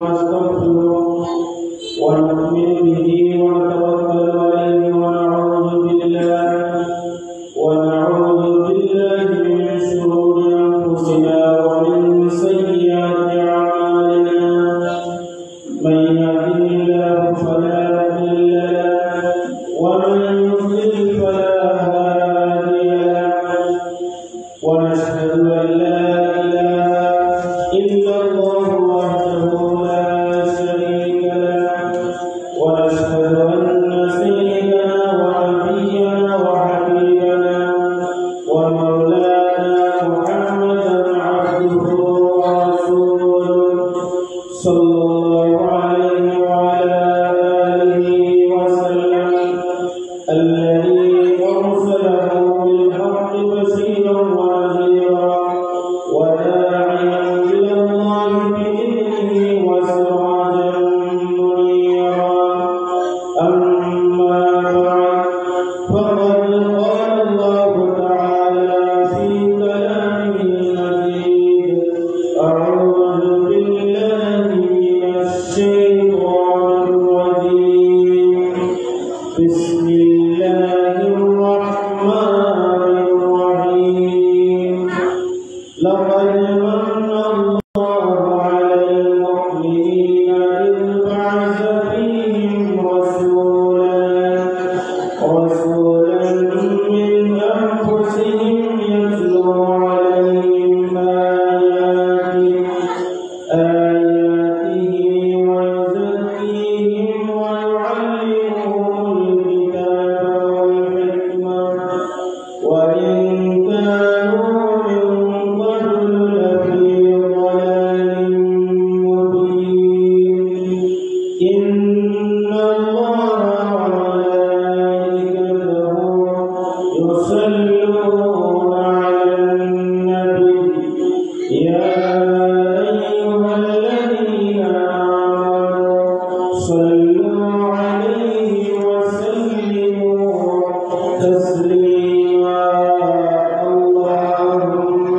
ونستغفره ونؤمن به ونتوكل عليه ونعوذ بالله من شرور أنفسنا ومن سيئات أعمالنا من يهده الله فلا مضل له ومن يضلل فلا هادي له ونشهد أن لا إله إلا الله وحده لا شريك له ونشهد أن سيدنا ونبينا وحبيبنا ومولانا محمدا عبده ورسوله صلى الله عليه وعلى آله وسلم الذي أرسله بالحق بشيرا ونذيرا وداعيا إلى الله بإذنه وسراجا منيرا أما بعد فقد قال الله تعالى في كلامه المجيد أعوذ بالله من الشيطان الرجيم بسم الله الرحمن الرحيم لقد من الله على المؤمنين إذ بعث فيهم رسولا من أنفسهم يتلو عليهم آياته ويزكيهم ويعلمهم الكتاب والحكمة وإن كانوا من قبل لفي ضلال مبين إن الله وملائكته يصلون على النبي يا أيها الذين آمنوا صلوا عليه وسلموا تسليما اللهم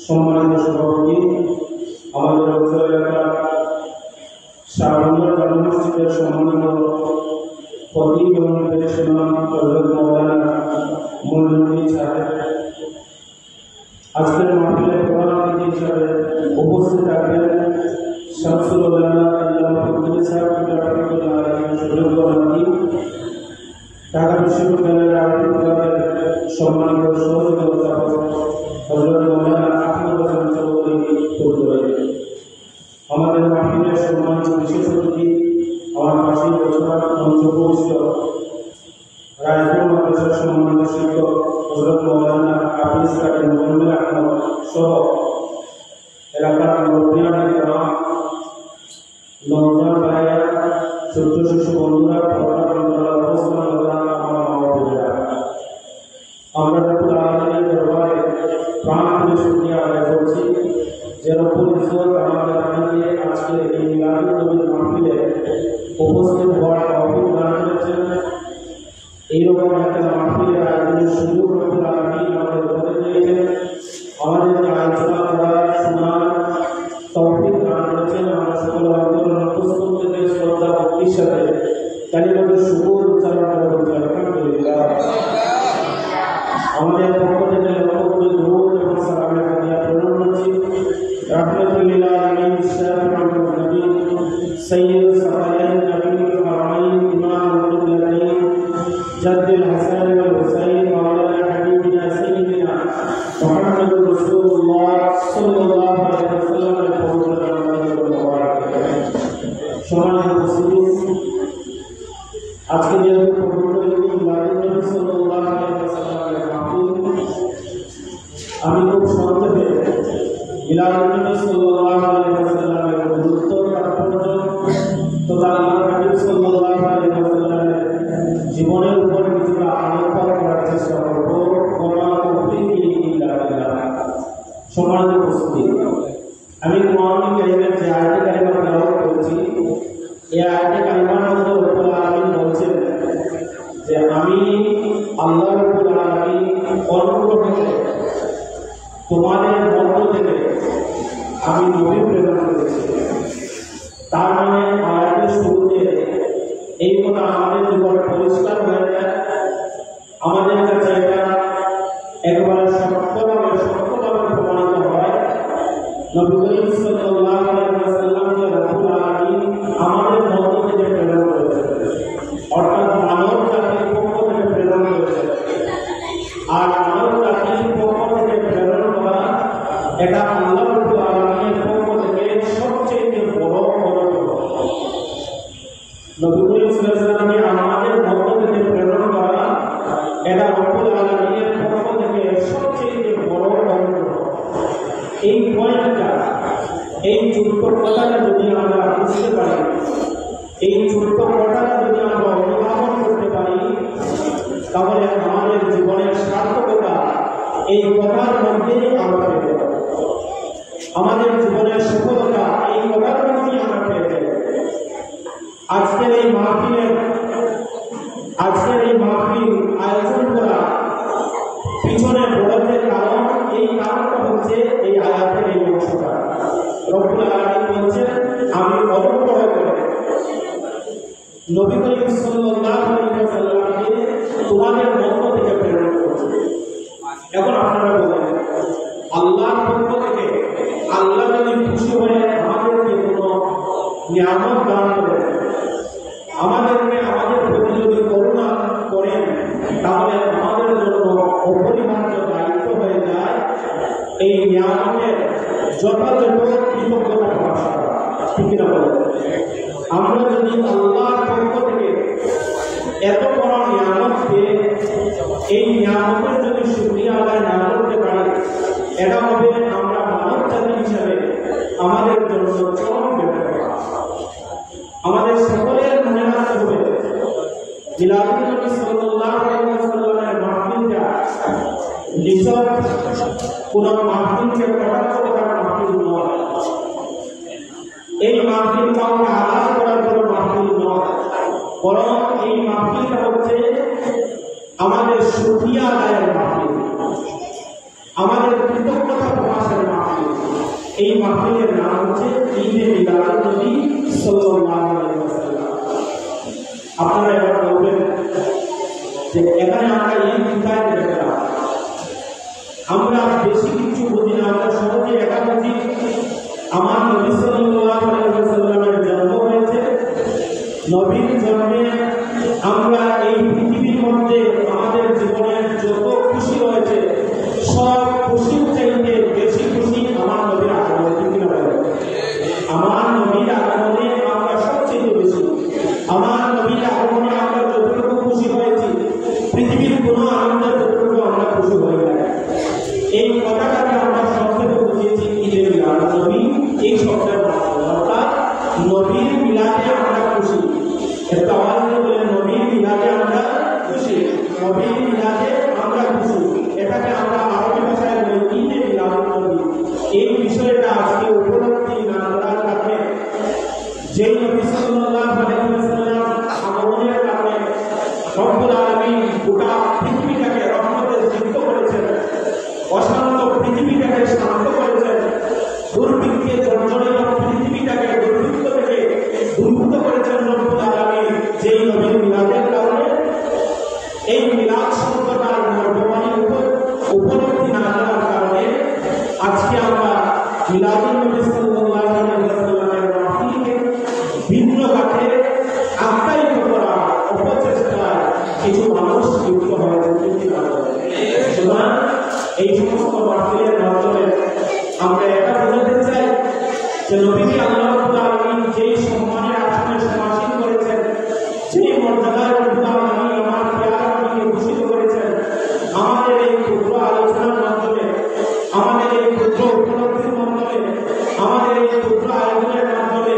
সম্মানিত সভাপতি আমাদের এলাকা শাহবাগ মসজিদের সম্মানিত খতিব এবং প্রেসিডেন্ট হযরত মাওলানা মুন্নী সাহেব আজকের মাহফিলে প্রধান অতিথি হিসেবে উপস্থিত থাকবেন শামসুল উলামা আল্লামা ফজলুল সাহেব সুযোগ্য নাতি ঢাকা বিশ্ববিদ্যালয়ের আরবি বিভাগের সম্মানিত সহযোগী অধ্যাপক হযরত মাওলানা আহমদ হোসেন চৌধুরী পূর্বরাই, আমাদের মাহফিলের সম্মানিত বিশেষ অতিথি, আমার পাশেই বছর মঞ্চভূষ্ট রায়পুর মাদ্রাসার সম্মানিত শিক্ষক হযরত মাওলানা হাফিজ কাজী মোহাম্মদ আহমদ সহ এলাকার মুরব্বিয়ান কিরাম, নওজোয়ান ভাইরা, ছোট্ট শিশু বন্ধুরা, আমরা রব্বুল আলামিনের দরবারে প্রাণ খুলে শুকরিয়া আদায় করছি যে রব্বুল ইজ্জত আমাদের আপনাকে আজকে এই মিলাদুন নবীর মাহফিলে উপস্থিত হওয়ার তৌফিক দান করেছেন। এইরকম একটা মাহফিলের আয়োজনের সুযোগ রব্বুল আলামিন আমাদের করে দিয়েছেন, আমাদেরকে আলোচনা করার শোনার তৌফিক দান করেছেন। আমরা সকল অন্তঃস্থল থেকে শ্রদ্ধা ভক্তির সাথে কালিমাতুশ শুকর উচ্চারণ করছি আলহামদুলিল্লাহ। আমাদের পক্ষ থেকে লক্ষ কোটি দরুদ এবং সালামের হাদিয়া প্রেরণ করছি রাহমাতুল লিল আলামিন শাফিউল নবী সাইয়্যিদ সালাইন নবীল হারামাইন ইমামুল মুত্তাকিন জাদ্দুল হাসান ওয়াল হুসাইন মাওলানা হাবিবিনা সাইয়্যিদিনা মুহাম্মদুর রাসূলুল্লাহ সাল্লাল্লাহু আলাইহি ওয়াসাল্লামের পবিত্র নামে মুবারক। সম্মানিত উপস্থিতি, আজকে যেহেতু পবিত্র ঈদ মিলাদুন নবী সাল্লাল্লাহু আলাইহি ওয়াসাল্লামের মাহফিল, আমি খুব সংক্ষেপে মিলাদুন নবী সাল্লাল্লাহু আলাইহি ওয়াসাল্লামের গুরুত্ব, তাৎপর্য তথা আল্লাহর হাবিব সাল্লাল্লাহু আলাইহি ওয়াসাল্লামের জীবনের উপর কিছুটা আলোকপাত করার চেষ্টা করব। সম্মানিত উপস্থিতি, আমি কোরআন কারীমের যে আয়াতে কারিমা তেলাওয়াত করেছি, এই আয়াতে কারিমার মধ্যে রব্বুল আলামিন বলছেন যে আমি আল্লাহ রব্বুল আলামিন অনুগ্রহ করে তোমাদের মধ্য থেকে আমি নবী প্রেরণ করেছি। তার মানে আয়াতের শুরুতে এই কথা আমাদের জীবনে পরিষ্কার হয়ে যায়, আমাদের কাছে এটা একেবারে সত্যভাবে প্রমাণিত হয়। নবী করিম সাল্লাল্লাহু আলাইহি ওয়াসাল্লামকে রব্বুল আলামিন আমাদের মধ্য থেকে প্রেরণ করেছেন, অর্থাৎ মানব জাতির পক্ষ থেকে প্রেরণ করেছেন। আর মানব জাতির পক্ষ থেকে প্রেরণ করা এটা আল্লাহ রব্বুল আলামিনের পক্ষ থেকে সবচেয়ে বড় অনুগ্রহ। নবী করিম সাল্লাল্লাহু আলাইহি ওয়াসাল্লামকে আমাদের মধ্য থেকে প্রেরণ করা এটা রব্বুল আলামিনের পক্ষ থেকে সবচেয়ে বড় অনুগ্রহ। এই পয়েন্টটা, এই ছোট্ট কথাটা যদি আমরা বুঝতে পারি, এই ছোট্ট কথাটা যদি আমরা অনুধাবন করতে পারি, তাহলে আমাদের জীবনের সার্থকতা এই কথার মধ্যে আমরা পেয়ে যাব। আমাদের জীবনের সফলতা এই কথার মধ্যেই আমরা পেয়ে যাব। আজকের এই মাহফিল আয়োজন করা পিছনে বড়তে কারণ, এই কারণটা হচ্ছে এই আয়াতের এই অংশটা। রব্বুল আলামিন বলছেন আমি অনুগ্রহ করে নবী করিম সাল্লাল্লাহু আলাইহি ওয়াসাল্লামকে তোমাদের মধ্য থেকে প্রেরণ করেছি। এখন আপনারা বলেন, আল্লাহর পক্ষ থেকে আল্লাহ যদি খুশি হয়ে আমাদেরকে কোনো নিয়ামত দান করেন, আমাদেরকে আমাদের প্রতি যদি করুণা করেন, তাহলে আমাদের জন্য অপরিহার্য দায়িত্ব হয়ে যায় এই নিয়ামতের যথাযথ কৃতজ্ঞতা প্রকাশ করা। ঠিক না বলেন? আমরা যদি আল্লাহর পক্ষ থেকে এত বড় নিয়ামত পেয়ে এই নিয়ামতের যদি শুকরিয়া আদায় না করতে পারি, এটা হবে আমরা মানব জাতি হিসাবে আমাদের জন্য চরম ব্যর্থতা। আমাদের সকলের মনে রাখতে হবে মিলাদুন নবী সাল্লাল্লাহু আলাইহি ওয়াসাল্লামের মাহফিলটা নিছক কোন মাহফিলকে কটাক্ষ করার মাহফিল নয়। এই মাহফিল কাউকে আলাদা করার কোনো মাহফিল নয়, বরং এই মাহফিলটা হচ্ছে আমাদের শুকরিয়া আদায়ের মাহফিল, আমাদের কৃতজ্ঞতা প্রকাশের মাহফিল। এই মাহফিলের নাম হচ্ছে ঈদে মিলাদুন নবী সাল্লাল্লাহু আলাইহি ওয়াসাল্লাম। আপনারা এবার বলবেন যে এখানে আমরা ঈদ কোথায় দেখলাম? আমরা বেশি কিছু বুঝি না, আমরা সহজে এটা বুঝি আমার নবী সাল্লাল্লাহু আলাইহি ওয়াসাল্লামের জন্ম হয়েছে নবীর জন্মে আমরা এই পৃথিবীর মধ্যে আমাদের জীবনের যত খুশি রয়েছে সব খুশির চাইতে বেশি খুশি আমার নবীর আগমনে। আমার নবীর আগমনে আমরা সবচেয়ে বেশি, আমার নবীর আগমনে আমরা যতটুকু খুশি হয়েছি পৃথিবীর কোনো আনন্দের যতটুকু আমরা খুশি হয়ে যায়। এই কথাটাকে আমরা সংক্ষেপে বুঝিয়েছি ঈদের মিলাদ নবী, এই শব্দের মাধ্যমে অর্থাৎ নবীর মিলাদে আমরা খুশি। একটা আওয়াজ বলে নবীর মিলাদে আমরা খুশি, নবীর মিলাদে আমরা খুশি, এটাকে আমরা আরবি ভাষায় বলি ঈদে মিলাদ নবী। এই বিষয়টা আজকে উপলব্ধি না করার কারণে যেই নবী সাল্লাল্লাহু আলাইহি ওয়াসাল্লাম আগমনের কারণে রব্বুল আলামিন গোটা পৃথিবীটাকে রহমতে সিক্ত করেছেন, অশান্ত পৃথিবীটাকে শান্ত করেছেন, দুর্ভিক্ষে জর্জরিত পৃথিবীটাকে দুর্ভিক্ষ থেকে দুর্ভূত করেছেন রব্বুল আলামিন যেই নবীর মিলাদের কারণে। এই মিলাদ শব্দটার মর্যাদার উপলব্ধি না করার কারণে আজকে আমরা মিলাদুন নবী সাল্লাল্লাহু আলাইহি ওয়াসাল্লামের মাহফিলকে ভিন্ন ঘাটে আখ্যায়িত করা অপচেষ্টায় কিছু মানুষ যুক্ত হয়েছে। সুতরাং এই সমস্ত মাহফিলের মাধ্যমে আমরা এটা বোঝাতে চাই যে নবীকে আল্লাহ রাব্বুল আলামিন যেই সম্মানের আসনে সমাসীন করেছেন, যেই মর্যাদায় রাব্বুল আলামিন আমার প্রিয় নবীকে ভূষিত করেছেন, আমাদের এই ক্ষুদ্র আলোচনার মাধ্যমে, আমাদের এই ক্ষুদ্র উপলব্ধির মাধ্যমে, আমাদের এই ক্ষুদ্র আয়োজনের মাধ্যমে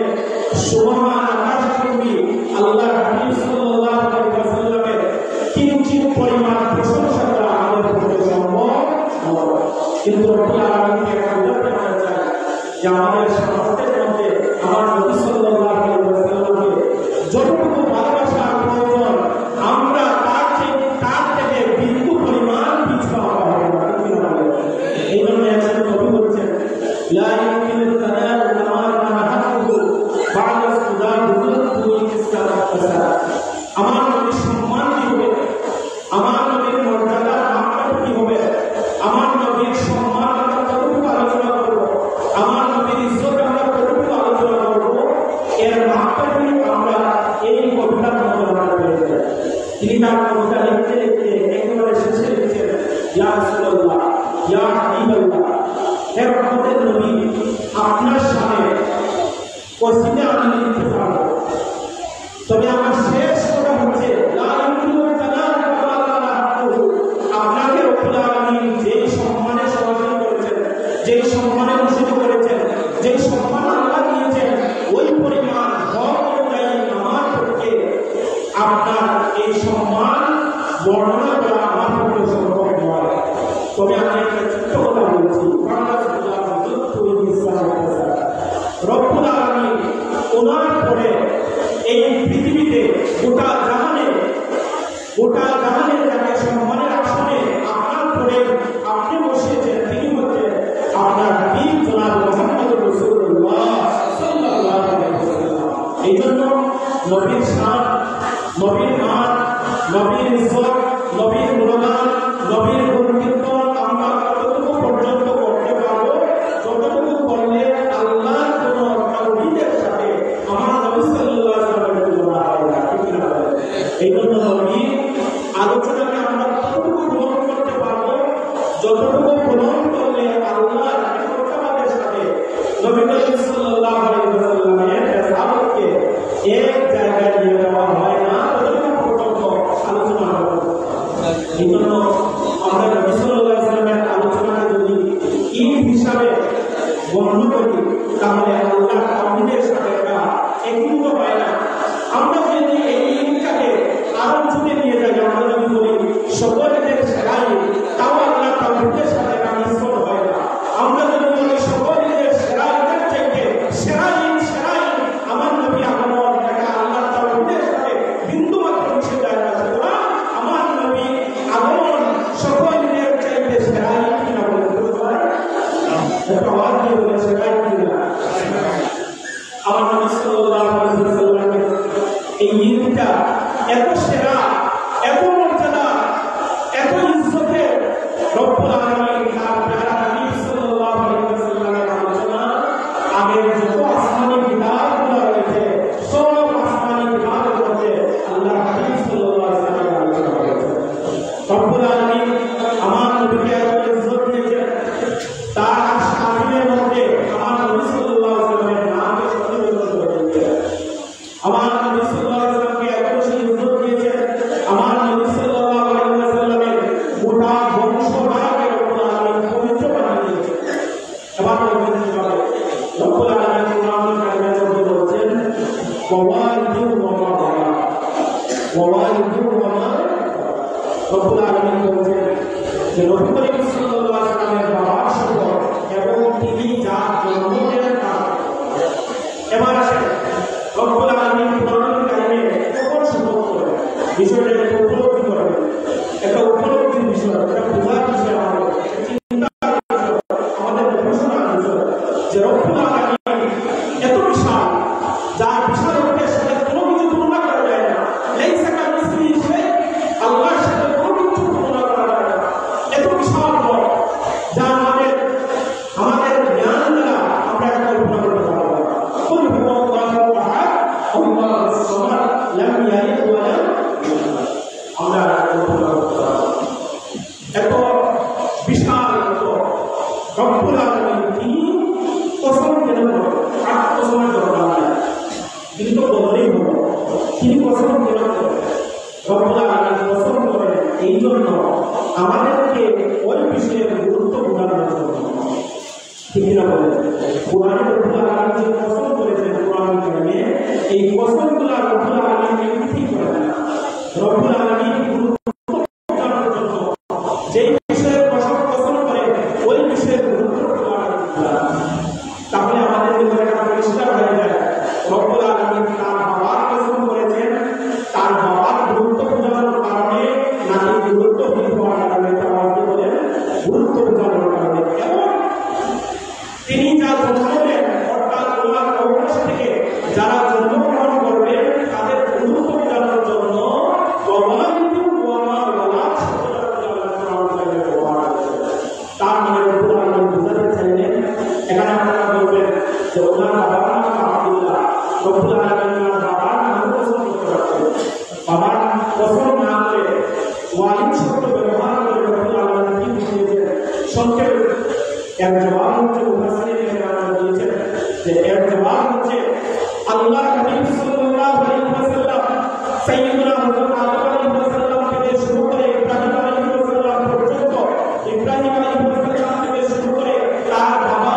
সুবহান আকাশচুম্বী আল্লাহ হাবিব সাল্লাল্লাহু আলাইহি ওয়াসাল্লামের কিঞ্চিত পরিমাণ প্রশংসা করা আমাদের পক্ষে সম্ভব নয়। কিন্তু রব্বুল আলামিনকে একটা উদাহরণ দেওয়া যায় যে আমাদের সমাজের মধ্যে আমার নবী সাল্লাল্লাহু আলাইহি ওয়াসাল্লামকে যতটুকু ভালোবাসা প্রয়োজন আমরা তার থেকে বিন্দু পরিমাণ পিছু হওয়া হবে না। এই জন্য একজন কবি বলছেন লা ইউমিনু তানালু নামার মাহাবু বা'দা সুদাবুল তুইসারা। আমার নবীর সম্মান কি হবে, আমার নবীর মর্যাদা মাপকাঠি কি হবে, আমার নবীর সম্মান আমরা কতটুকু আলোচনা করব, আমার নবীর ইজ্জত আমরা কতটুকু আলোচনা করব, এর মাপকাঠি আমরা এই কবিতার মধ্যে আমরা পেয়ে যাই। তিনি তার কবিতা লিখতে লিখতে একেবারে শেষে লিখছেন ইয়া রাসূলুল্লাহ ইয়া হাবিবাল্লাহ, হে রহমতের নবী, আপনার সামনে কসিদা আমি লিখতে পারব, তবে আমার শেষ কথা হচ্ছে লা ইউমিনু তানালু আপনাকে রব্বুল আলামিন যেই সম্মানে সমাসীন করেছেন, যেই সম্মানে ভূষিত করেছেন, যেই সম্মান আল্লাহ দিয়েছেন, ওই পরিমাণ হক অনুযায়ী আমার পক্ষে আপনার এই সম্মান বর্ণনা করা আমার পক্ষে সম্ভব নয়। তবে আমি একটা ছোট্ট কথা বলছি, রব্বুল আলামিন ওনার পরে এই পৃথিবীতে গোটা জাহানের যাকে সম্মানের আসনে আপনার পরে আপনি বসেছেন, তিনি হচ্ছেন আপনার হাবিব জনাব মুহাম্মদুর রাসূলুল্লাহ সাল্লাল্লাহু আলাইহি ওয়াসাল্লাম। এই জন্য নবীর শান, নবীর মান, নবীর ইজ্জত, নবীর গুণগান, নবীর গুণকীর্তন আমরা কতটুকু পর্যন্ত করতে পারবো, যতটুকু করলে আল্লাহর কোন তাওহীদের সাথে আমার নবী সাল্লাল্লাহু আলাইহি ওয়াসাল্লামের তুলনা হয় না। এই জন্য নবীর আলোচনাকে আমরা কতটুকু গ্রহণ করতে পারবো, যতটুকু গ্রহণ করলে আল্লাহর নিকটতাবাদের সাথে নবী সাল্লাল্লাহু আলাইহি ওয়াসাল্লামের সাহাবাকে এক জায়গায় নিয়ে যাওয়া হয় না, ততটুকু পর্যন্ত আলোচনা হবে। এই জন্য আমরা নবী সাল্লাল্লাহু আলাইহি ওয়াসাল্লামের আলোচনাকে যদি ঈদ হিসাবে গণ্য করি তাহলে আল্লাহর তাওহীদের সাথে এটা একীভূত হয় না। আমরা যদি এই ঈদটাকে আরো ছুটে নিয়ে যাই, আমরা যদি বলি সকলের সেরা ঈদ, তাও আল্লাহর তাওহীদের সাথে এটা মিশ্রণ হয় না। আমরা যদি বলি সকলের সেরা ঈদের চাইতে সেরা ঈদ আমার নবী আগমন, এটা আল্লাহর তাওহীদের সাথে বিন্দু মাত্র মিশে যায় না। সুতরাং আমার নবী আগমন সকলের চাইতে সেরা ঈদ কিনা বলতে পারে একটা আওয়াজ দিয়ে বলে সেরা ঈদ কিনা। আমার নবী সাল্লাল্লাহু আলাইহি ওয়াসাল্লামের এই ঈদটা এত সেরা, এত মর্যাদা, এত ইজ্জতের, রব্বুল আলামিন তার প্যারা হাবিব সাল্লাল্লাহু আলাইহি ওয়াসাল্লামের আলোচনা আগের যত আসমানি কিতাবগুলো রয়েছে সব আসমানি কিতাব নবী সাল্লাল্লাহু আলাইহি ওয়াসাল্লামকে এত বেশি ইজ্জত দিয়েছেন, আমার নবী সাল্লাল্লাহু আলাইহি ওয়াসাল্লামের গোটা বংশধারাকে রব্বুল আলামিন পবিত্র বানিয়ে দিয়েছেন। এবার বলবেন কিভাবে? রব্বুল আলামিন কোরআনুল কারীমের মধ্যে বলছেন ওয়াওয়ালিদিন ওয়া মা ওয়ালা, ওয়াওয়ালিদিন ওয়া মা। রব্বুল আলামিন বলছেন যে নবী করিম সাল্লাল্লাহু আলাইহি ওয়াসাল্লামের বাবার সম্পদ এবং তিনি যা জন্ম দেন তা। এবার আসেন রব্বুল আলামিন কোরআনুল কারীমে কোন সম্পদ করে বিষয়টা একটু উপলব্ধি করবেন, একটা উপলব্ধির বিষয়, একটা বোঝার বিষয়, আমাদের চিন্তার বিষয়, আমাদের গবেষণার বিষয় যে রব্বুল আলামিন এত বিশাল, যার বিশাল সাথে কোনো কিছু তুলনা করা যায় না। লাইসা কামিসলিহি শাই, আল্লাহর সাথে কোনো কিছু তুলনা করা যায় না। এত বিশাল রব যা আমাদের জ্ঞান দ্বারা আমরা কল্পনা করতে পারবো না। কুল হুয়াল্লাহু আহাদ, আল্লাহুস সামাদ, লাম ইয়ালিদ ওয়া লাম ইউলাদ। আমরা কল্পনা করতে পারবো এত বিশাল রব্বুল আলামিন তিনি কসম কেন করেন? আর কসমের দরকার নাই, তিনি তো বললেই হলো। তিনি কসম কেন করেন? রব্বুল আলামিন কসম করেন এই জন্য আমাদেরকে ওই বিষয়ের গুরুত্ব বোঝানোর জন্য। ঠিক না বলেন? কোরআনে রব্বুল আলামিন যে কসম করেছেন কোরআনুল কারীমে, এই কসমগুলো রব্বুল আলামিন এমনি করেন না। রব্বুল আলামিন গুরুত্ব বোঝানোর জন্য যেই বিষয়ের কসম করেন ওই বিষয়ের গুরুত্ব বোঝানোর জন্য। তাহলে আমাদের ভিতরে একটা পরিষ্কার হয়ে যায় রব্বুল আলামিন তার বাবার কসম করেছেন, তার বাবার গুরুত্ব বোঝানোর কারণে নাকি গুরুত্বহীন হওয়ার কারণে, তার বলেন গুরুত্ব বোঝানোর কারণে। এবং তিনি যা জন্ম দেন অর্থাৎ ওনার অবকাশ থেকে যারা জন্মগ্রহণ করবেন তাদের গুরুত্ব বোঝানোর জন্য ওয়ালিদিন ওয়া মা ওয়ালা শব্দটা কোরআনুল কারীমে ব্যবহার করেছেন। তার মানে রব্বুল আলামিন বোঝাতে চাইলেন, এখানে আপনারা বলবেন যে ওনার বাবার নাম আব্দুল্লাহ, রব্বুল আলামিন ওনার বাবার নাম কসম করতে পারতেন। বাবার কসম না করে ওয়ালিদ শব্দ ব্যবহার করে রব্বুল আলামিন কি বুঝিয়েছেন? সংক্ষেপে এর জবাব হচ্ছে মুফাসসিরিন কেরাম দিয়েছেন যে এর জবাব হচ্ছে আল্লাহ হাবিব সাল্লাল্লাহু আলাইহি ওয়াসাল্লাম সাইয়্যিদুনা হযরত আদম আলাইহিস সালাম থেকে শুরু করে ইব্রাহিম আলাইহিস সালাম পর্যন্ত, ইব্রাহিম আলাইহিস সালাম থেকে শুরু করে তার বাবা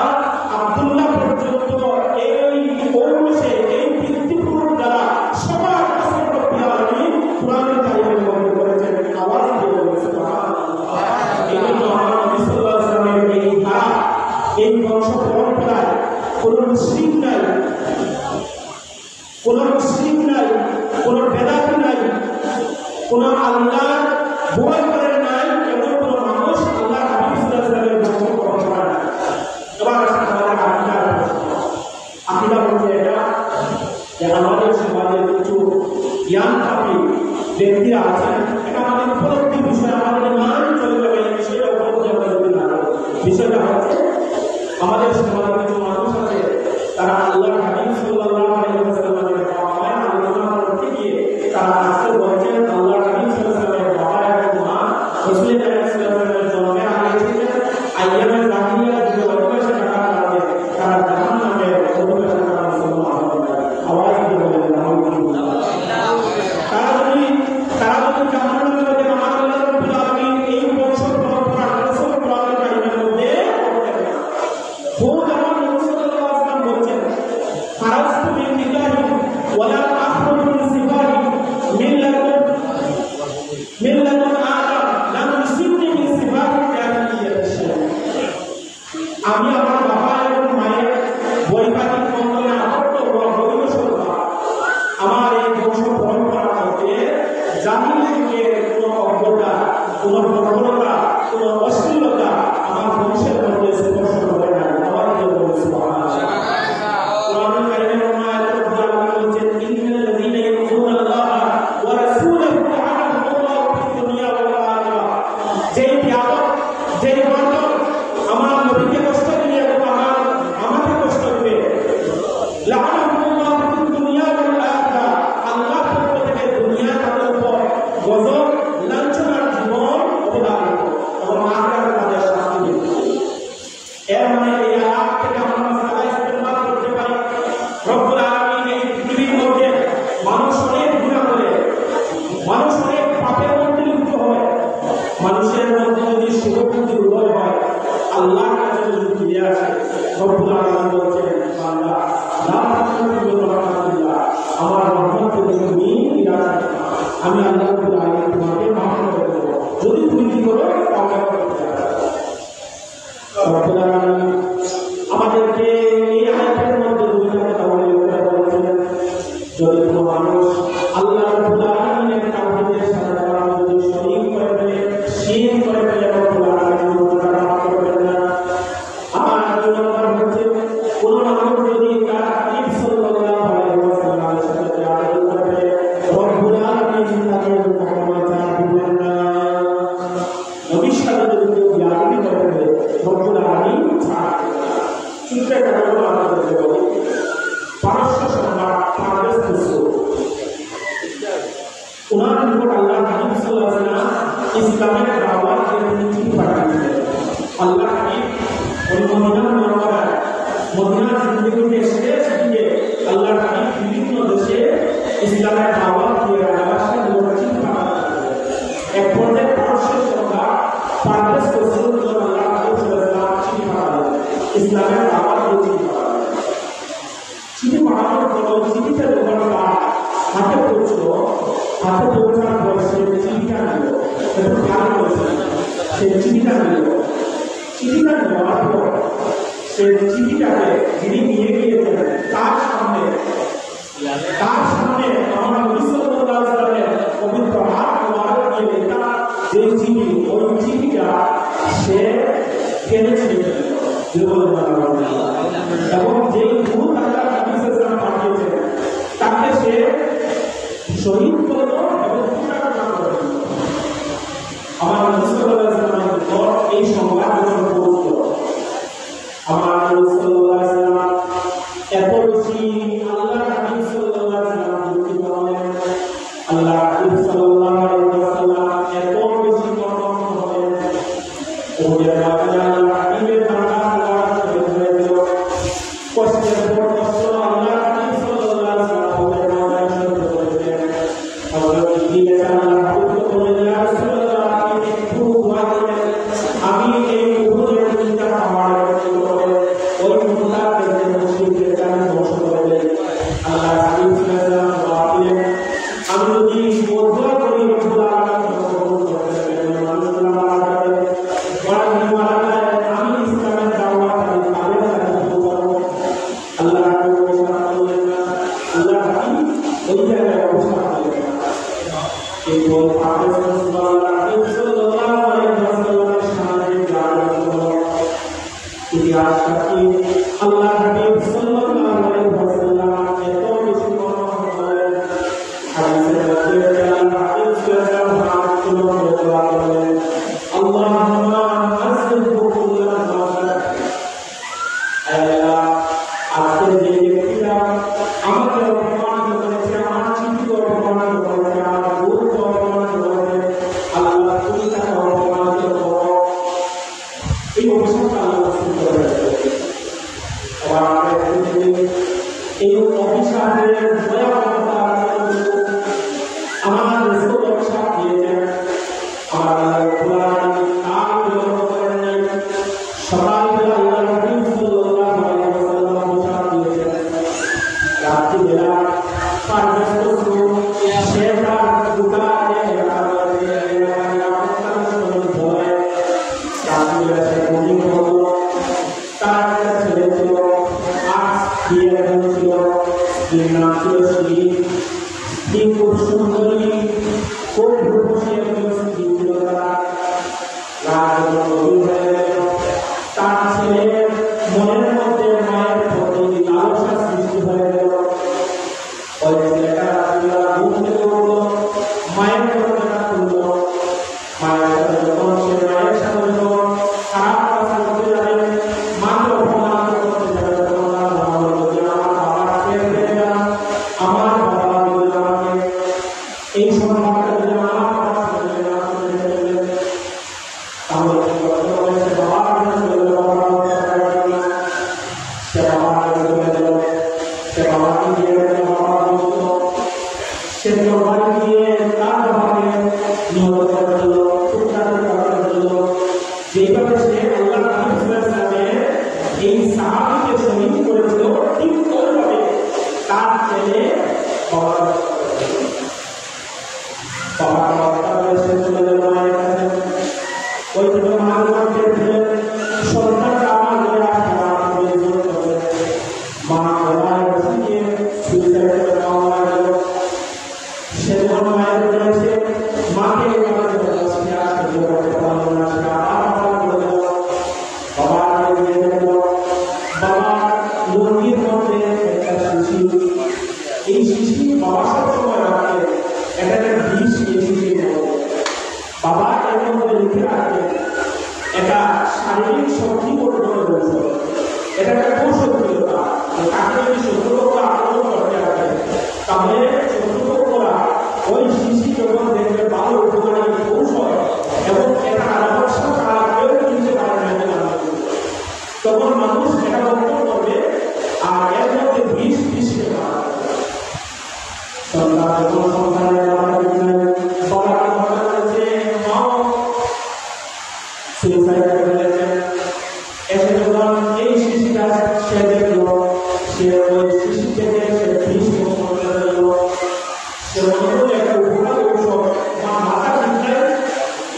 আব্দুল্লাহ পর্যন্ত এই পৌরুষে এই পিতৃপুরুষ দ্বারা সবার কসম রব্বুল আলামিন কোরআনুল কারীমে বর্ণনা করেছেন। আওয়াজ দিয়ে বলুন সুবহানাল্লাহ। এই জন্য আমরা নবী সাল্লাল্লাহু আলাইহি ওয়াসাল্লামের এই ধারা, এই বংশ পরম্পরায় কোনো মুশরিক নাই, কোনো মুশরিক নাই, কোনো বেদাতি নাই, কোনো আল্লাহ ভয় করেন নাই, এমন কোনো মানুষ আল্লাহ হাবিব সাল্লাল্লাহু আলাইহি ওয়াসাল্লামের বংশ পরম্পরা নাই। এবার আসেন আমাদের আকীদার প্রশ্ন। আকীদা বলতে এটা যে আমাদের সমাজে কিছু জ্ঞানপাপী ব্যক্তিরা আছেন, এটা আমাদের উপলব্ধির বিষয়, আমাদের মান চলে যাবে এই বিষয়টা উপলব্ধি আমরা যদি না করি। বিষয়টা হচ্ছে আমাদের সমাজে কিছু মানুষ আছে তারা আল্লাহ হাবিব সাল্লাল্লাহু আলাইহি ওয়াসাল্লামের বাবায় আলোচনা করতে গিয়ে তারা আজকে বলছেন আল্লাহ হাবিব সাল্লাল্লাহু আলাইহি ওয়াসাল্লামের বাবা এবং মা রাসূল সাল্লাল্লাহু আলাইহি ওয়াসাল্লামের জন্মের আগে ছিলেন, আইয়ামে জাহিলিয়ার যুগে অধিবাসী থাকার কারণে তারা জাহান্নামের অধিবাসী থাকার জন্য আওয়াজ দিয়ে বলেন আলহামদুলিল্লাহ। তারা যদি জাহান্নামের মধ্যে আমার আল্লাহ রাব্বুল আলামিন এই বংশ পরম্পরা কসম কোরআনুল কারীমের মধ্যে বলছেন খারাজতু মিন নিকাহি ওয়ালা আখরুজু মিন সিফাহি মিল্লাতুন আদম লাম ইউসিবনি মিন সিফাহি জাহিলিয়াত। আমি আমার বাবা এবং মায়ের বৈবাহিক বন্ধনে আবদ্ধ হওয়া বৈধ সন্তান, আমার এই বংশ পরম্পরা হতে জাহিলি যুগের কোনো অজ্ঞতা, কোনো প্রবণতা, কোনো অশ্লীলতা আমার বংশের মধ্যে স্পর্শ করে না। আমার কেউ বলছে কোরআনুল কারীমের আয়াতে রব্বুল আলামিন বলেছেন ইন্নাল্লাযীনা ইয়াযুনুল্লাহ ওয়া রাসূলাহু আ'লামুল্লাহু ফিদ দুনিয়া ওয়াল আখিরাহ। যেই বিয়াদব, যেই বান্দর আমার নবীকে কষ্ট দিবে এবং আমাকে কষ্ট দিবে, লা'নাহুল্লাহু ফিদ দুনিয়া ওয়াল আখিরাহ, আল্লাহ পক্ষ থেকে দুনিয়া তাদের উপর গজব লাঞ্ছনার জীবন অবধারিত এবং আখিরাত আমি আল্লাহ রাব্বুল আলামিন তোমাকে মাফ করে দেব যদি তুমি কি করো তওবা করতে রব্বুল আলামিন আমাদেরকে এই আয়াতের মধ্যে দুইটা তাওহীদ করে বলেছেন যদি কোনো মানুষ আল্লাহ রাব্বুল আলামিনের তাওহীদের সাথে তারা যদি শরীক করে ফেলে শিরক করে ফেলে রব্বুল আলামিন তারা মাফ করবেন না। আর দুই নম্বর হচ্ছে কোনো মানুষ যদি তার হাবিব সাল্লাল্লাহু আলাইহি ওয়াসাল্লামের সাথে তাআদুব করে রব্বুল আলামিন তাকে ক্ষমা দিবেন না। নবীর সাথে যদি কেউ বিয়াদবি করে ফেলে রব্বুল আলামিন চিন্তা করবো আমাদের বলি পারস্য সম্রাট পারভেজ খুসরো ওনার নিকট আল্লাহ হাবিব সাল্লাল্লাহু আলাইহি ওয়াসাল্লাম ইসলামের দাওয়াত দিয়ে চিঠি পাঠিয়েছিলেন। আল্লাহ হাবিব ওই মদিনার জিন্দেগিতে শেষ দিকে আল্লাহ হাবিব বিভিন্ন দেশে ইসলামের দাওয়াত দিয়ে রাষ্ট্রের চিঠি পাঠাতেন। এক পর্যায়ে পারস্য সম্রাট পারভেজ খুসরো আল্লাহ হাবিব সাল্লাল্লাহু আলাইহি ওয়াসাল্লাম চিঠি পাঠালেন, ইসলামের দাওয়াত দিয়ে চিঠি পাঠানোর পর চিঠিটা যখন তার হাতে পৌঁছলো, হাতে পৌঁছানোর পর সে চিঠিটা নিল, একটু খেয়াল করেছে সে চিঠিটা নিল। চিঠিটা নেওয়ার পর সে চিঠিটাকে যিনি নিয়ে গিয়েছেন তার সামনে আমার নবী সাল্লাল্লাহু আলাইহি ওয়াসাল্লামের পবিত্র হাত মোবারক দিয়ে লেখা যে চিঠি, ওই চিঠিটা সে টেনে ছিঁড়ে এবং যে ভূত আল্লাহ নবী সাল্লাল্লাহু আলাইহি ওয়াসাল্লাম পাঠিয়েছেন তাকে সে শহীদ করল এবং পুনরায় করল। আমার নবী সাল্লাল্লাহু আলাইহি ওয়াসাল্লামের পর এই সংবাদ যখন পৌঁছল, আমার নবী সাল্লাল্লাহু আলাইহি ওয়াসাল্লাম এত বেশি আল্লাহ হাবিব সাল্লাল্লাহু আলাইহি ওয়াসাল্লাম দুঃখিত হলেন। আল্লাহ হাবিব সাল্লাল্লাহু আলাইহি ওয়াসাল্লাম এত বেশি কর্মঠ হলেন ওদের মাঝে আল্লাহ হাবিবের নাম কষ্টের পর কষ্ট আল্লাহ হাবিব সাল্লাল্লাহু আলাইহি ওয়াসাল্লাম ওদের মাঝে সহ্য করেছেন। হযরত জিবরিল আল্লাহ হাবিবকে বললেন, ইয়া রাসূলুল্লাহ আপনি একটু দোয়া করেন, আমি এই উহুদের তিনটা পাহাড়ের উপরে ওই মুনাফিকদের মুশরিকদের কাছে ধ্বংস করে দেই। আল্লাহ হাবিব সাল্লাল্লাহু আলাইহি ওয়াসাল্লাম বললেন, আমি যদি দোয়া করি রব্বুল আলামিন কবুল করবেন, মানুষগুলো মারা যাবে, মারা যায়, আমি ইসলামের দাওয়াত আমি তাদের কাছে পৌঁছাবো। আল্লাহ হাবিব বললেন না, আল্লাহ হাবিব ওই জায়গায় অবস্থান করলেন না। কিন্তু পারভেজ খুসরো আল্লাহ হাবিব সাল্লাল্লাহু আলাইহি ওয়াসাল্লামের সামনে দাঁড়ানো ইতিহাস সাক্ষী আল্লাহ হাবিব সাল্লাল্লাহু আলাইহি ওয়াসাল্লাম এত বেশি কর্মঠ হলেন। হাদিসের মধ্যে আল্লাহ হাবিব সাল্লাল্লাহু আলাইহি ওয়াসাল্লাম দোয়া করলেন, আল্লাহুম্মা আসবিহু কুল্লান মাসাক। আল্লাহ আজকে যে ব্যক্তিরা আমাকে অপমানিত করেছে, আমার চিঠিকে অপমানিত করেছে, আমার ভূতকে অপমানিত করেছে, আল্লাহ তুমি তাকে অপমানিত করো। এই অভিশাপটা আল্লাহ রাসূল করে এই অভিশাপের ভয়াবহতা আমার রাসূল অভিশাপ দিয়েছেন। আমার সকালবেলা আল্লাহ হাবিব সাল্লাল্লাহু আলাইহি ওয়াসাল্লাম অভিশাপ দিয়েছেন। রাত্রিবেলা পারভেজ খুসরো সে তার দোকানে রাত্রিবেলা সে ঘুমিয়ে পড়ল। তার একটা ছেলে ছিল, বিয়ে ছিল, স্ত্রীর নাম ছিল স্ত্রী। স্ত্রী খুব সুন্দরী, খুব রূপসী একজন স্ত্রী ছিল। তার তার ছেলের মনের মধ্যে মায়ের প্রতি লালসা সৃষ্টি হয়ে গেল। ওই ছেলেটা রাত্রিবেলা ঘুম থেকে উঠল, মায়ের কথা শুনল। মায়ের সাথে যখন সে মায়ের সাথে যখন খারাপ কথা করতে যাবে, মাকে অপমান করতে যাবে, তখন আমার বাবা খেয়ে ফেলে গেলাম, আমার বাবা যদি আমাকে এই সম্মানটা যদি আমার বাবা ছেড়ে ফেললেন, তাহলে সে বাবা সে বাবাকে চলে গেল। সে বাবাকে দিয়ে বাবা বুঝত, সে বাবাকে দিয়ে তার বাবাকে নিহত করে ফেলল, করে ফেলল। যেভাবে সে আল্লাহ হাবিব সাল্লাল্লাহু আলাইহি ওয়াসাল্লামের এই সাহাবীকে শহীদ করেছিল, ঠিক ওইভাবে তার ছেলে বাবা যখন মায়ের রয়েছে মাকে আমাদের কাছে আসতে বলতে পারলো না, সে আবার বলে দিল বাবা দিয়ে দিল বাবা মুরগির মধ্যে একটা শিশি, এই শিশি বাবা সবসময় রাখে, এটাকে বিষ এই শিশির মধ্যে বাবা এর মধ্যে লিখে রাখে এটা শারীরিক শক্তি অর্জনের ঔষধ, এটা একটা কৌশলতা। তাকে যদি শত্রুপক্ষ আক্রমণ করতে পারে তাহলে শত্রুপক্ষরা ওই শিশি যখন দেখবে ভালো উপকারী কৌশল এবং এটা আলোচনা ছাড়া কেউ কিনতে পারে না, তখন মানুষ এটা বর্তন করবে আর এর মধ্যে বিষ মিশিয়ে দেওয়া সন্তান যখন সন্তানের বাবার কথা বলেছে মা সুইসাইড করে ফেলেছেন, এসে যখন এই শিশুটা সে দেখলো সে ওই শিশু থেকে সে বিষ গ্রহণ করে ফেললো, সে মনে করলো একটা উপকারী ঔষধ আমার মাথা ঠিক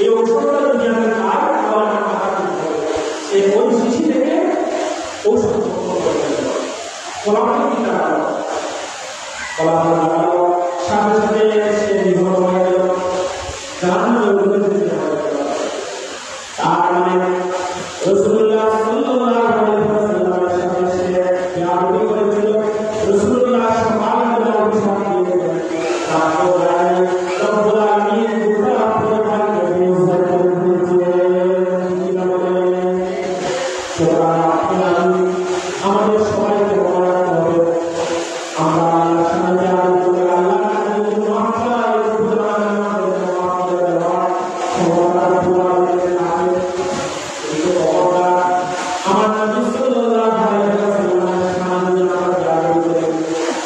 এই ঔষধটা যদি আমি খাই তাহলে আমার মাথা ঠিক হবে, সে ওই শিশু থেকে ঔষধ গ্রহণ করে ফেললো। ফলাফল কি দাঁড়ালো? ফলাফল দাঁড়ালো সাথে সাথে সে নির্ভর হয়ে গেল, জাহান্নামের মধ্যে যেতে হয়ে গেল। তার মানে রাসূলুল্লাহ সাল্লাল্লাহু আলাইহি ওয়াসাল্লামের সাথে সে বিয়াদবি করেছিল, রাসূলুল্লাহ সাল্লাল্লাহু আলাইহি ওয়াসাল্লাম দিয়েছেন তারপর রব্বুল আলামিন গোটা পরিবারকে ইজ্জত করে দিয়েছেন। কি বলে সুবহানাল্লাহ, আমাদের সবাইকে মনে রাখতে হবে আমরা আল্লাহর সামনে আরজ করে আল্লাহর কাছে মাফ চাই, রব্বুল আলামিন আমাদের মাফ করে দেওয়া সবার দোয়া করতে থাকে। আমার নবী সাল্লাল্লাহু আলাইহি ওয়াসাল্লামের সামনে আমরা দাঁড়িয়ে করি,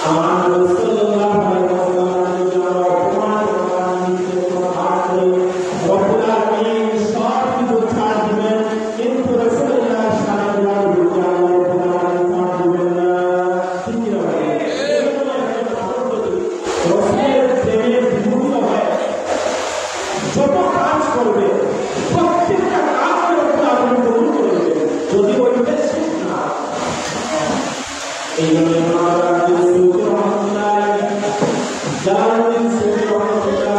আমার নবী সাল্লাল্লাহু আলাইহি ওয়াসাল্লামের জন্য অপমান করা নিতে কথা করি, রব্বুল আলামিন সব কিছু ছাড় দিবেন, কিন্তু রাসূলুল্লাহর সামনে দাঁড়িয়ে আল্লাহ রব্বুল আলামিন ছাড় দিবেন না। ঠিক কি না? রাসূলের প্রেমের বিমুখ হয় যত কাজ করবে প্রত্যেকটা কাজের উপর আপনি কবুল করবেন, যদি ওই উদ্দেশ্য না এই জন্য আমরা সুযোগ রহমতুল্লাহ জালালউদ্দিন সুফি রহমতুল্লাহ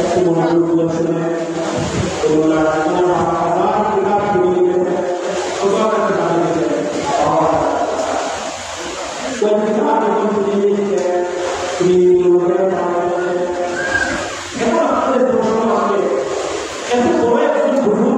একটি মনোযোগ শুনে ওনার হাজার কিতাব তৈরি করে ওনার কাছে দাঁড়িয়েছেন। ওই কিতাব যখন তিনি লিখছেন তিনি এখন আমাদের প্রশ্ন আসবে এত বড় একজন গুরু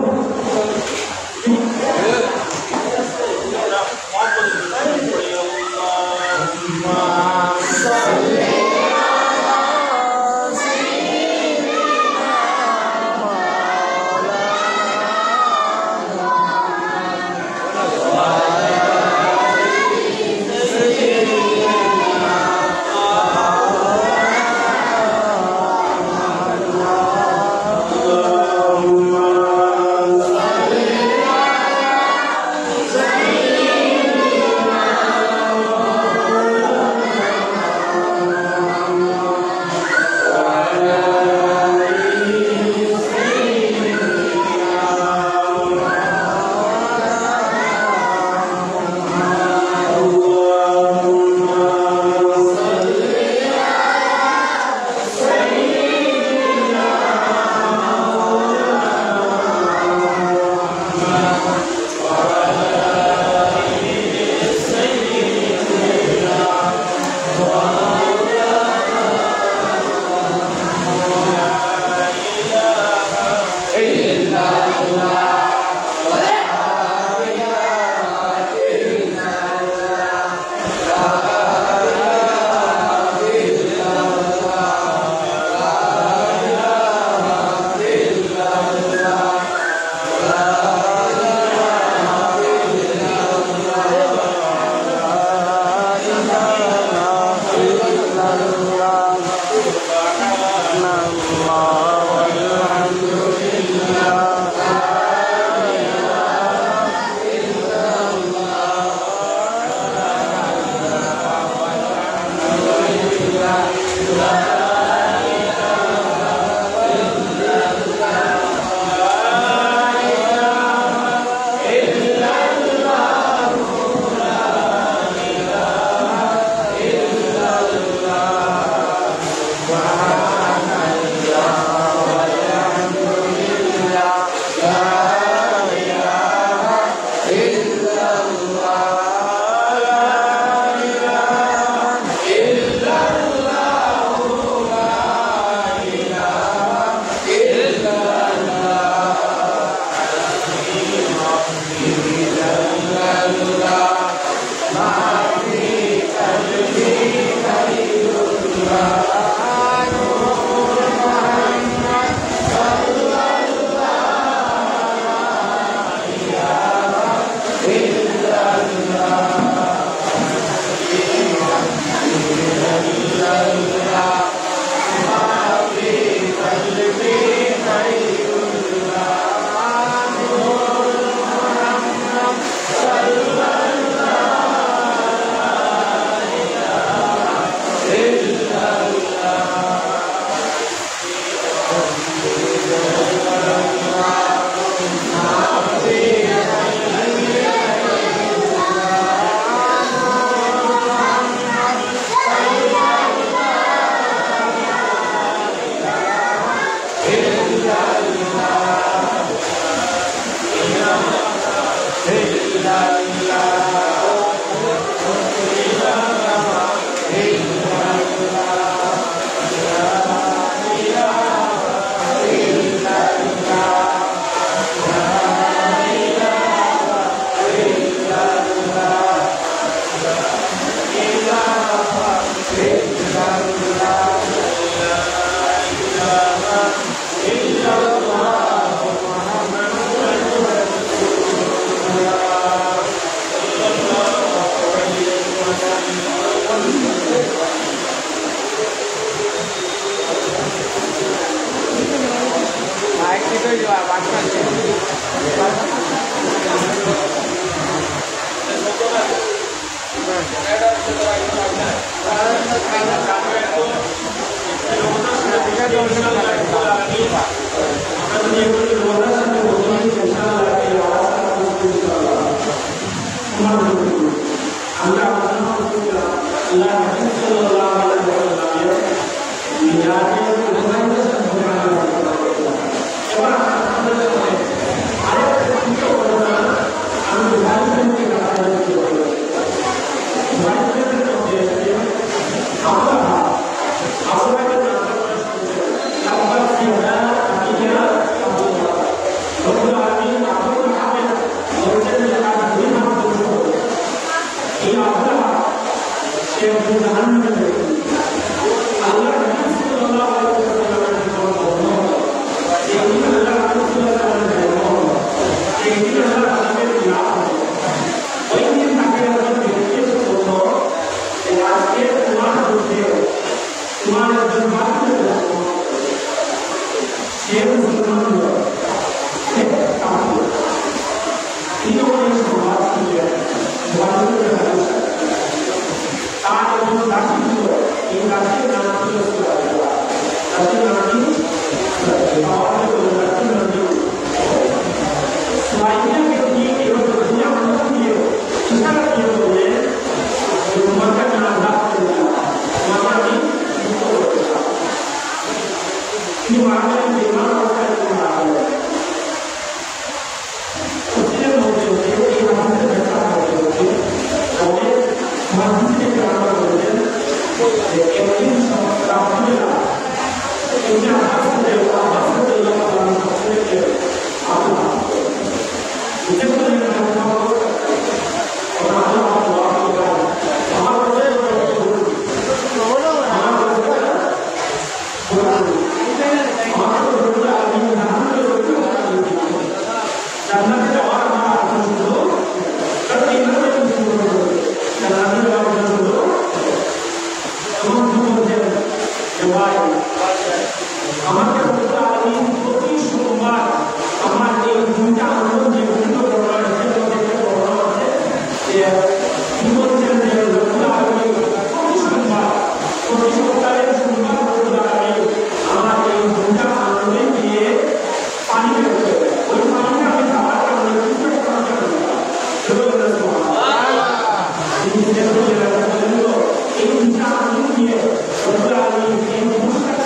Ini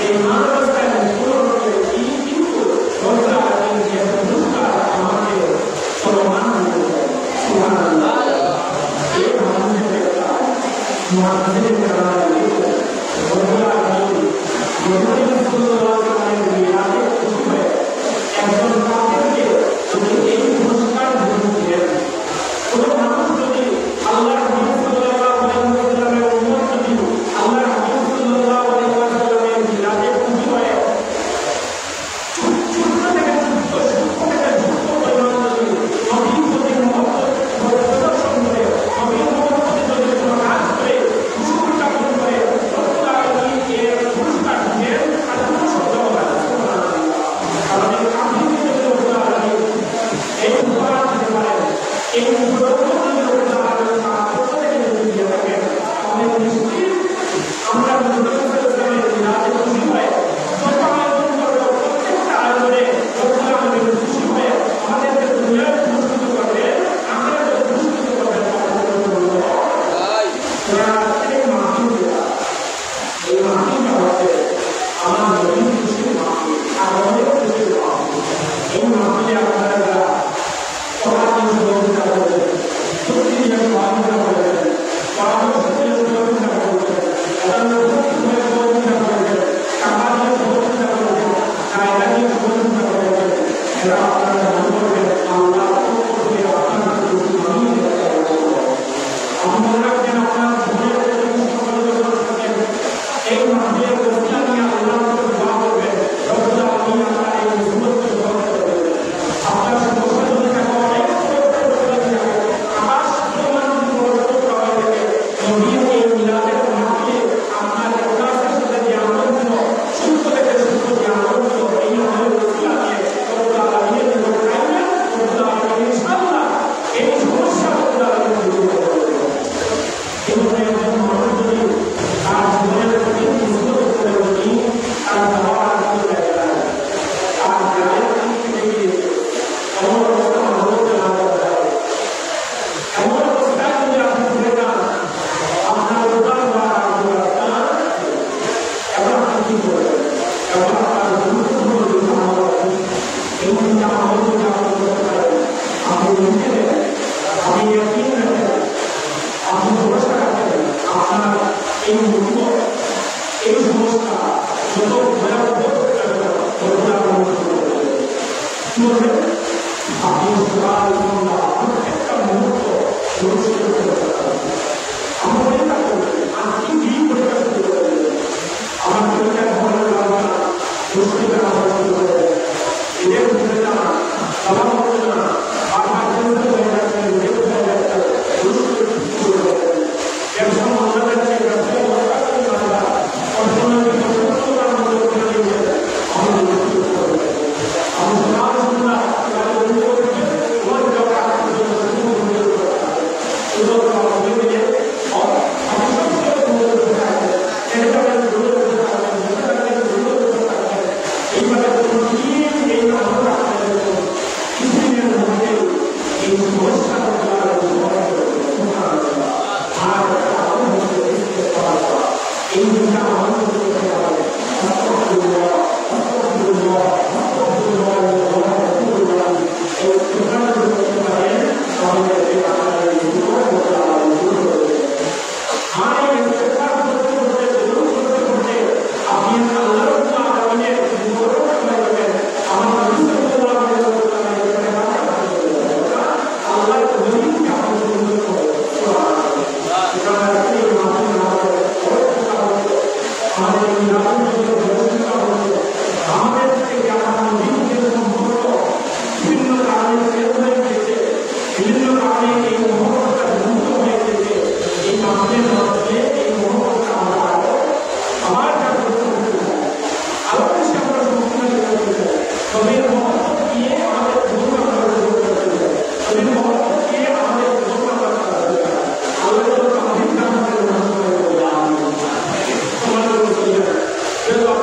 এই মানবতার পূরণ করে তিনি কিন্তু রব্বুল আলামিন যে পুরস্কার আমাকে সম্মান দিয়েছেন সুবহানাল্লাহ এই মানুষের কাজ মুহাদ্দিসের কারণে রব্বুল আলামিন নবী সাল্লাল্লাহু আলাইহি ওয়াসাল্লামের খুশি হয়ে একজন কাফেরকে যদি এই পুরস্কার দিয়েছেন কোন মানুষ যদি আল্লাহর নবী সাল্লাল্লাহু আলাইহি ওয়াসাল্লামের উম্মত যদি আল্লাহর নবী সাল্লাল্লাহু আলাইহি ওয়াসাল্লামের জিলাতে খুশি হয়ে ছোট থেকে ছোট পরিমাণ যদি নবীর প্রতি মহব্বত প্রদর্শন করে নবীর মহব্বতে যদি কোনো কাজ করে খুশি উদযাপন করে রব্বুল আলামিন এর পুরস্কার দিবেন আর কোনো শব্দ হবে না কারণ এই কাফিরকে যদি রব্বুল আলামিন এই উপহার দিতে পারেন এই উপহার আমরা খুশি হয় প্রত্যেকটা আয়োজনে আমাদের খুশি হয়ে আমাদেরকে দুনিয়ায় পুরস্কৃত করবে আমরা পুরস্কৃত করবেন এই মাহিটা হচ্ছে আমার নবীন খুশির মাহি আমাদের খুশির মাহি এই মাহিলে আপনারা যারা সমাজের সহযোগিতা করবেন সত্যি সহযোগিতা করবেন পরামর্শের সহযোগিতা করবেন Gracias.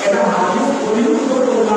এটা হাদিস পরিণত করতে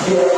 Yeah.